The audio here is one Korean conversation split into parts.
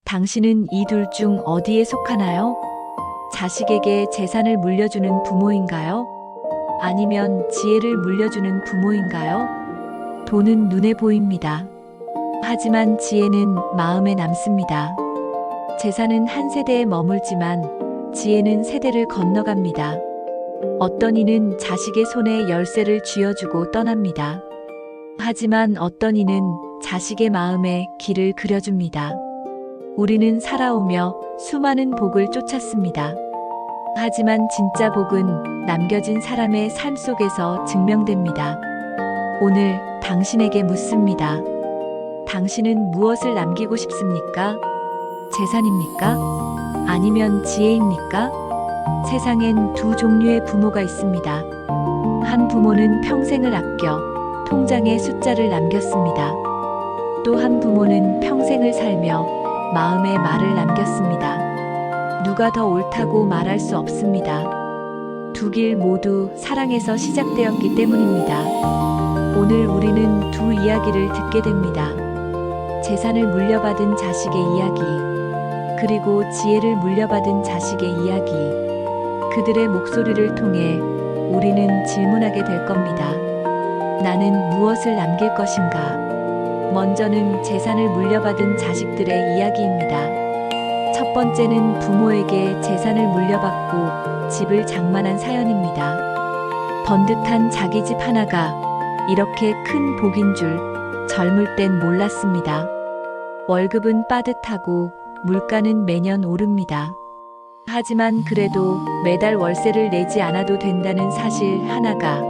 당신은 이 둘 중 어디에 속하나요? 자식에게 재산을 물려주는 부모인가요? 아니면 지혜를 물려주는 부모인가요? 돈은 눈에 보입니다. 하지만 지혜는 마음에 남습니다. 재산은 한 세대에 머물지만 지혜는 세대를 건너갑니다. 어떤 이는 자식의 손에 열쇠를 쥐어주고 떠납니다. 하지만 어떤 이는 자식의 마음에 길을 그려줍니다. 우리는 살아오며 수많은 복을 쫓았습니다. 하지만 진짜 복은 남겨진 사람의 삶 속에서 증명됩니다. 오늘 당신에게 묻습니다. 당신은 무엇을 남기고 싶습니까? 재산입니까? 아니면 지혜입니까? 세상엔 두 종류의 부모가 있습니다. 한 부모는 평생을 아껴 통장에 숫자를 남겼습니다. 또 한 부모는 평생을 살며 마음의 말을 남겼습니다. 누가 더 옳다고 말할 수 없습니다. 두 길 모두 사랑에서 시작되었기 때문입니다. 오늘 우리는 두 이야기를 듣게 됩니다. 재산을 물려받은 자식의 이야기, 그리고 지혜를 물려받은 자식의 이야기. 그들의 목소리를 통해 우리는 질문하게 될 겁니다. 나는 무엇을 남길 것인가? 먼저는 재산을 물려받은 자식들의 이야기입니다. 첫 번째는 부모에게 재산을 물려받고 집을 장만한 사연입니다. 번듯한 자기 집 하나가 이렇게 큰 복인 줄 젊을 땐 몰랐습니다. 월급은 빠듯하고 물가는 매년 오릅니다. 하지만 그래도 매달 월세를 내지 않아도 된다는 사실 하나가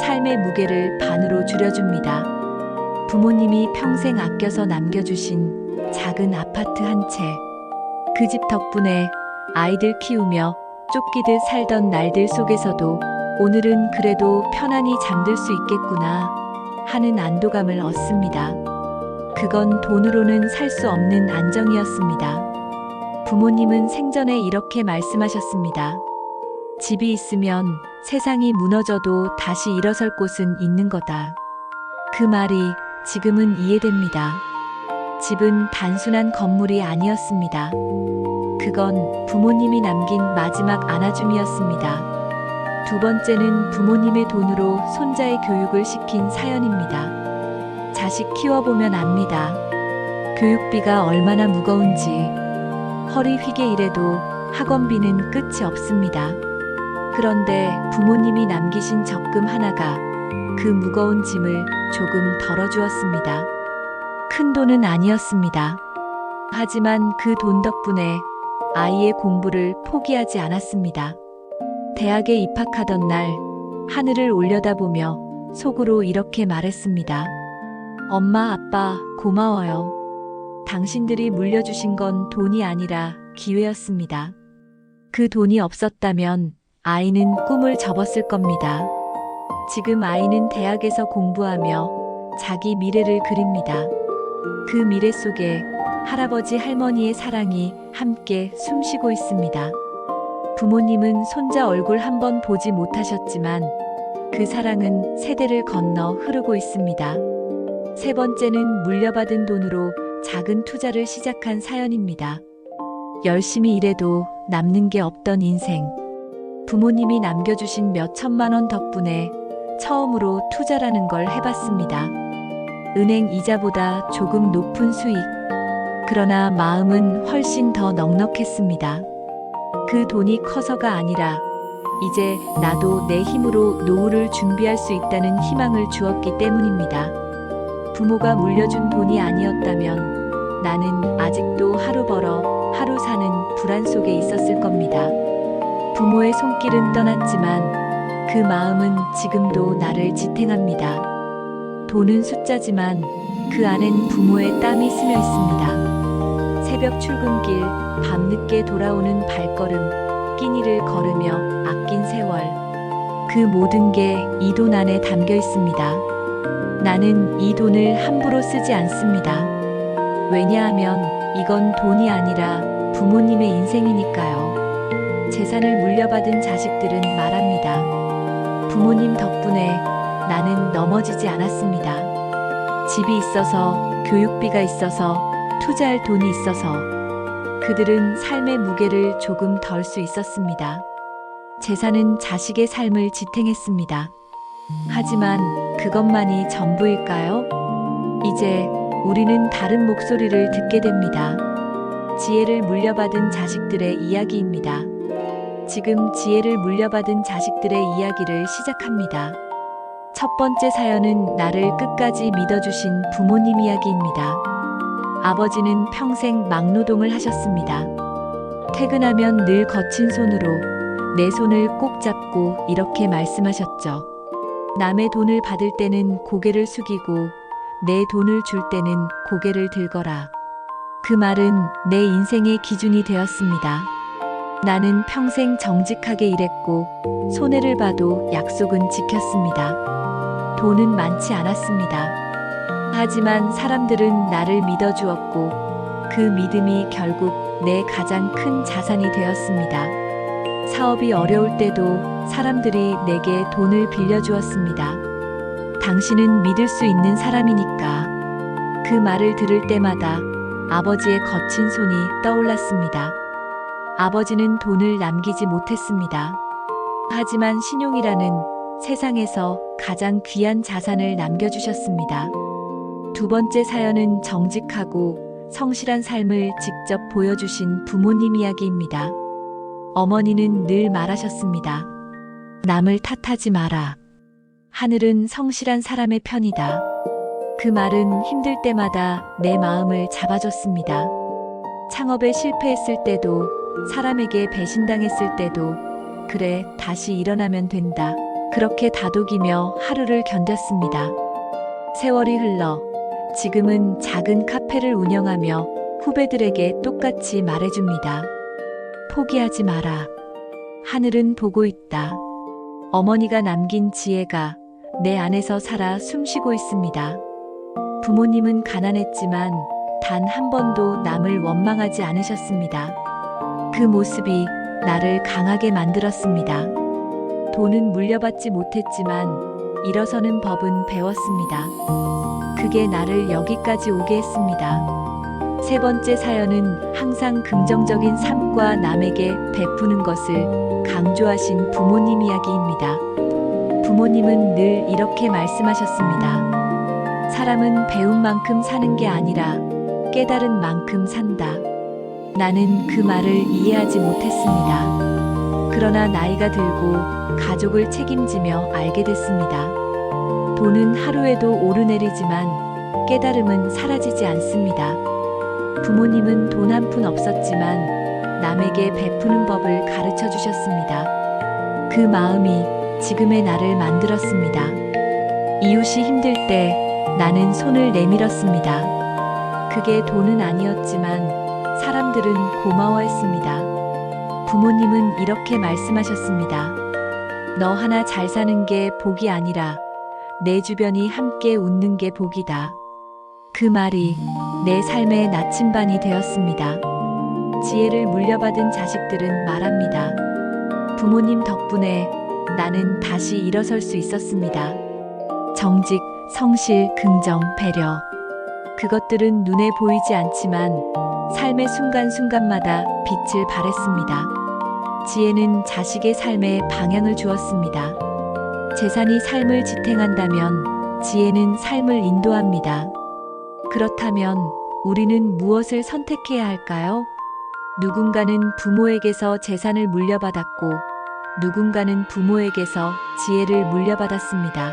삶의 무게를 반으로 줄여줍니다. 부모님이 평생 아껴서 남겨주신 작은 아파트 한 채. 그 집 덕분에 아이들 키우며 쫓기듯 살던 날들 속에서도 오늘은 그래도 편안히 잠들 수 있겠구나 하는 안도감을 얻습니다. 그건 돈으로는 살 수 없는 안정이었습니다. 부모님은 생전에 이렇게 말씀하셨습니다. 집이 있으면 세상이 무너져도 다시 일어설 곳은 있는 거다. 그 말이 지금은 이해됩니다. 집은 단순한 건물이 아니었습니다. 그건 부모님이 남긴 마지막 안아줌이었습니다. 두 번째는 부모님의 돈으로 손자의 교육을 시킨 사연입니다. 자식 키워보면 압니다. 교육비가 얼마나 무거운지. 허리 휘게 일해도 학원비는 끝이 없습니다. 그런데 부모님이 남기신 적금 하나가 그 무거운 짐을 조금 덜어주었습니다. 큰 돈은 아니었습니다. 하지만 그 돈 덕분에 아이의 공부를 포기하지 않았습니다. 대학에 입학하던 날 하늘을 올려다보며 속으로 이렇게 말했습니다. 엄마, 아빠, 고마워요. 당신들이 물려주신 건 돈이 아니라 기회였습니다. 그 돈이 없었다면 아이는 꿈을 접었을 겁니다. 지금 아이는 대학에서 공부하며 자기 미래를 그립니다. 그 미래 속에 할아버지 할머니의 사랑이 함께 숨쉬고 있습니다. 부모님은 손자 얼굴 한번 보지 못하셨지만 그 사랑은 세대를 건너 흐르고 있습니다. 세 번째는 물려받은 돈으로 작은 투자를 시작한 사연입니다. 열심히 일해도 남는 게 없던 인생. 부모님이 남겨주신 몇 천만 원 덕분에 처음으로 투자라는 걸 해봤습니다. 은행 이자보다 조금 높은 수익. 그러나 마음은 훨씬 더 넉넉했습니다. 그 돈이 커서가 아니라 이제 나도 내 힘으로 노후를 준비할 수 있다는 희망을 주었기 때문입니다. 부모가 물려준 돈이 아니었다면 나는 아직도 하루 벌어 하루 사는 불안 속에 있었을 겁니다. 부모의 손길은 떠났지만 그 마음은 지금도 나를 지탱합니다. 돈은 숫자지만 그 안엔 부모의 땀이 스며 있습니다. 새벽 출근길, 밤늦게 돌아오는 발걸음, 끼니를 걸으며 아낀 세월. 그 모든 게 이 돈 안에 담겨 있습니다. 나는 이 돈을 함부로 쓰지 않습니다. 왜냐하면 이건 돈이 아니라 부모님의 인생이니까요. 재산을 물려받은 자식들은 말합니다. 부모님 덕분에 나는 넘어지지 않았습니다. 집이 있어서, 교육비가 있어서, 투자할 돈이 있어서 그들은 삶의 무게를 조금 덜 수 있었습니다. 재산은 자식의 삶을 지탱했습니다. 하지만 그것만이 전부일까요? 이제 우리는 다른 목소리를 듣게 됩니다. 지혜를 물려받은 자식들의 이야기입니다. 지금 지혜를 물려받은 자식들의 이야기를 시작합니다. 첫 번째 사연은 나를 끝까지 믿어주신 부모님 이야기입니다. 아버지는 평생 막노동을 하셨습니다. 퇴근하면 늘 거친 손으로 내 손을 꼭 잡고 이렇게 말씀하셨죠. 남의 돈을 받을 때는 고개를 숙이고 내 돈을 줄 때는 고개를 들거라. 그 말은 내 인생의 기준이 되었습니다. 나는 평생 정직하게 일했고 손해를 봐도 약속은 지켰습니다. 돈은 많지 않았습니다. 하지만 사람들은 나를 믿어주었고 그 믿음이 결국 내 가장 큰 자산이 되었습니다. 사업이 어려울 때도 사람들이 내게 돈을 빌려주었습니다. 당신은 믿을 수 있는 사람이니까. 그 말을 들을 때마다 아버지의 거친 손이 떠올랐습니다. 아버지는 돈을 남기지 못했습니다. 하지만 신용이라는 세상에서 가장 귀한 자산을 남겨주셨습니다. 두 번째 사연은 정직하고 성실한 삶을 직접 보여주신 부모님 이야기입니다. 어머니는 늘 말하셨습니다. 남을 탓하지 마라. 하늘은 성실한 사람의 편이다. 그 말은 힘들 때마다 내 마음을 잡아줬습니다. 창업에 실패했을 때도, 사람에게 배신당했을 때도, 그래, 다시 일어나면 된다. 그렇게 다독이며 하루를 견뎠습니다. 세월이 흘러 지금은 작은 카페를 운영하며 후배들에게 똑같이 말해줍니다. 포기하지 마라. 하늘은 보고 있다. 어머니가 남긴 지혜가 내 안에서 살아 숨쉬고 있습니다. 부모님은 가난했지만 단 한 번도 남을 원망하지 않으셨습니다. 그 모습이 나를 강하게 만들었습니다. 돈은 물려받지 못했지만 일어서는 법은 배웠습니다. 그게 나를 여기까지 오게 했습니다. 세 번째 사연은 항상 긍정적인 삶과 남에게 베푸는 것을 강조하신 부모님 이야기입니다. 부모님은 늘 이렇게 말씀하셨습니다. 사람은 배운 만큼 사는 게 아니라 깨달은 만큼 산다. 나는 그 말을 이해하지 못했습니다. 그러나 나이가 들고 가족을 책임지며 알게 됐습니다. 돈은 하루에도 오르내리지만 깨달음은 사라지지 않습니다. 부모님은 돈 한 푼 없었지만 남에게 베푸는 법을 가르쳐 주셨습니다. 그 마음이 지금의 나를 만들었습니다. 이웃이 힘들 때 나는 손을 내밀었습니다. 그게 돈은 아니었지만 사람들은 고마워했습니다. 부모님은 이렇게 말씀하셨습니다. 너 하나 잘 사는 게 복이 아니라 내 주변이 함께 웃는 게 복이다. 그 말이 내 삶의 나침반이 되었습니다. 지혜를 물려받은 자식들은 말합니다. 부모님 덕분에 나는 다시 일어설 수 있었습니다. 정직, 성실, 긍정, 배려. 그것들은 눈에 보이지 않지만 삶의 순간순간마다 빛을 발했습니다. 지혜는 자식의 삶에 방향을 주었습니다. 재산이 삶을 지탱한다면 지혜는 삶을 인도합니다. 그렇다면 우리는 무엇을 선택해야 할까요? 누군가는 부모에게서 재산을 물려받았고 누군가는 부모에게서 지혜를 물려받았습니다.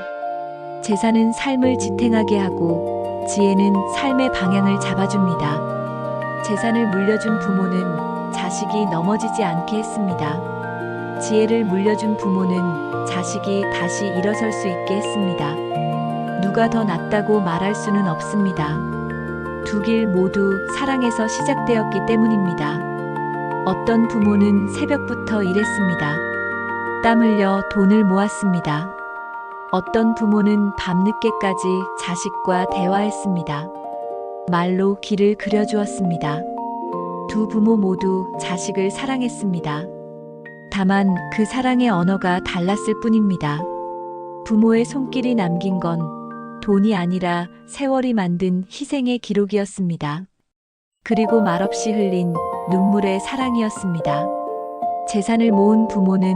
재산은 삶을 지탱하게 하고 지혜는 삶의 방향을 잡아줍니다. 재산을 물려준 부모는 자식이 넘어지지 않게 했습니다. 지혜를 물려준 부모는 자식이 다시 일어설 수 있게 했습니다. 누가 더 낫다고 말할 수는 없습니다. 두 길 모두 사랑에서 시작되었기 때문입니다. 어떤 부모는 새벽부터 일했습니다. 땀 흘려 돈을 모았습니다. 어떤 부모는 밤늦게까지 자식과 대화했습니다. 말로 길을 그려주었습니다. 두 부모 모두 자식을 사랑했습니다. 다만 그 사랑의 언어가 달랐을 뿐입니다. 부모의 손길이 남긴 건 돈이 아니라 세월이 만든 희생의 기록이었습니다. 그리고 말없이 흘린 눈물의 사랑이었습니다. 재산을 모은 부모는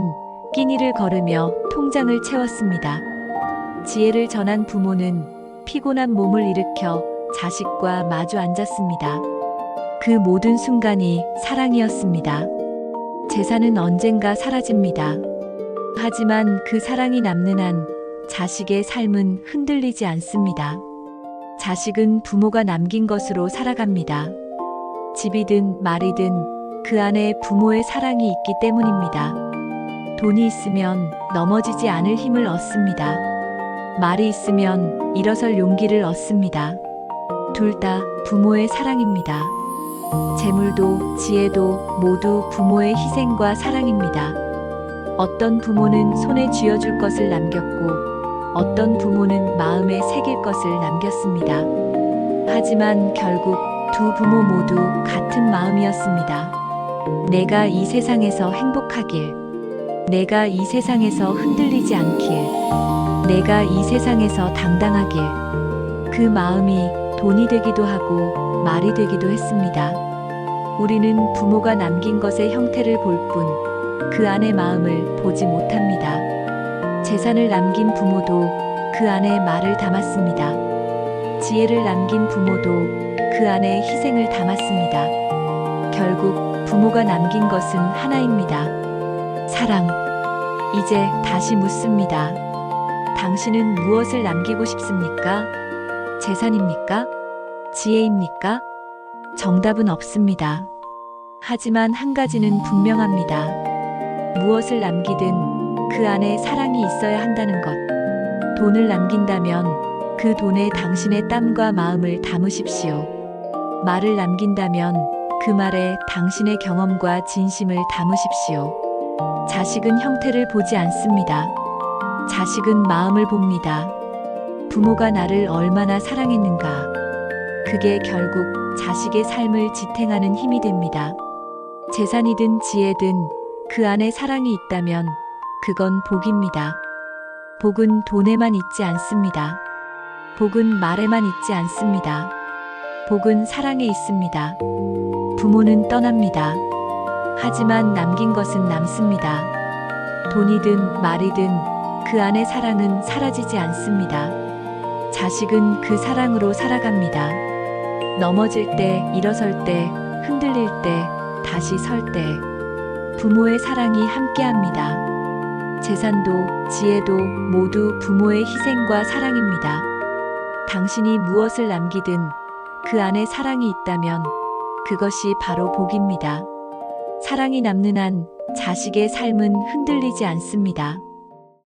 끼니를 거르며 통장을 채웠습니다. 지혜를 전한 부모는 피곤한 몸을 일으켜 자식과 마주 앉았습니다. 그 모든 순간이 사랑이었습니다. 재산은 언젠가 사라집니다. 하지만 그 사랑이 남는 한 자식의 삶은 흔들리지 않습니다. 자식은 부모가 남긴 것으로 살아갑니다. 집이든 말이든 그 안에 부모의 사랑이 있기 때문입니다. 돈이 있으면 넘어지지 않을 힘을 얻습니다. 말이 있으면 일어설 용기를 얻습니다. 둘 다 부모의 사랑입니다. 재물도 지혜도 모두 부모의 희생과 사랑입니다. 어떤 부모는 손에 쥐어줄 것을 남겼고 어떤 부모는 마음에 새길 것을 남겼습니다. 하지만 결국 두 부모 모두 같은 마음이었습니다. 내가 이 세상에서 행복하길, 내가 이 세상에서 흔들리지 않길, 내가 이 세상에서 당당하길. 그 마음이 돈이 되기도 하고 말이 되기도 했습니다. 우리는 부모가 남긴 것의 형태를 볼 뿐 그 안의 마음을 보지 못합니다. 재산을 남긴 부모도 그 안에 말을 담았습니다. 지혜를 남긴 부모도 그 안에 희생을 담았습니다. 결국 부모가 남긴 것은 하나입니다. 사랑. 이제 다시 묻습니다. 당신은 무엇을 남기고 싶습니까? 재산입니까? 지혜입니까? 정답은 없습니다. 하지만 한 가지는 분명합니다. 무엇을 남기든 그 안에 사랑이 있어야 한다는 것. 돈을 남긴다면 그 돈에 당신의 땀과 마음을 담으십시오. 말을 남긴다면 그 말에 당신의 경험과 진심을 담으십시오. 자식은 형태를 보지 않습니다. 자식은 마음을 봅니다. 부모가 나를 얼마나 사랑했는가. 그게 결국 자식의 삶을 지탱하는 힘이 됩니다. 재산이든 지혜든 그 안에 사랑이 있다면 그건 복입니다. 복은 돈에만 있지 않습니다. 복은 말에만 있지 않습니다. 복은 사랑에 있습니다. 부모는 떠납니다. 하지만 남긴 것은 남습니다. 돈이든 말이든 그 안의 사랑은 사라지지 않습니다. 자식은 그 사랑으로 살아갑니다. 넘어질 때, 일어설 때, 흔들릴 때, 다시 설 때, 부모의 사랑이 함께합니다. 재산도 지혜도 모두 부모의 희생과 사랑입니다. 당신이 무엇을 남기든 그 안에 사랑이 있다면 그것이 바로 복입니다. 사랑이 남는 한 자식의 삶은 흔들리지 않습니다.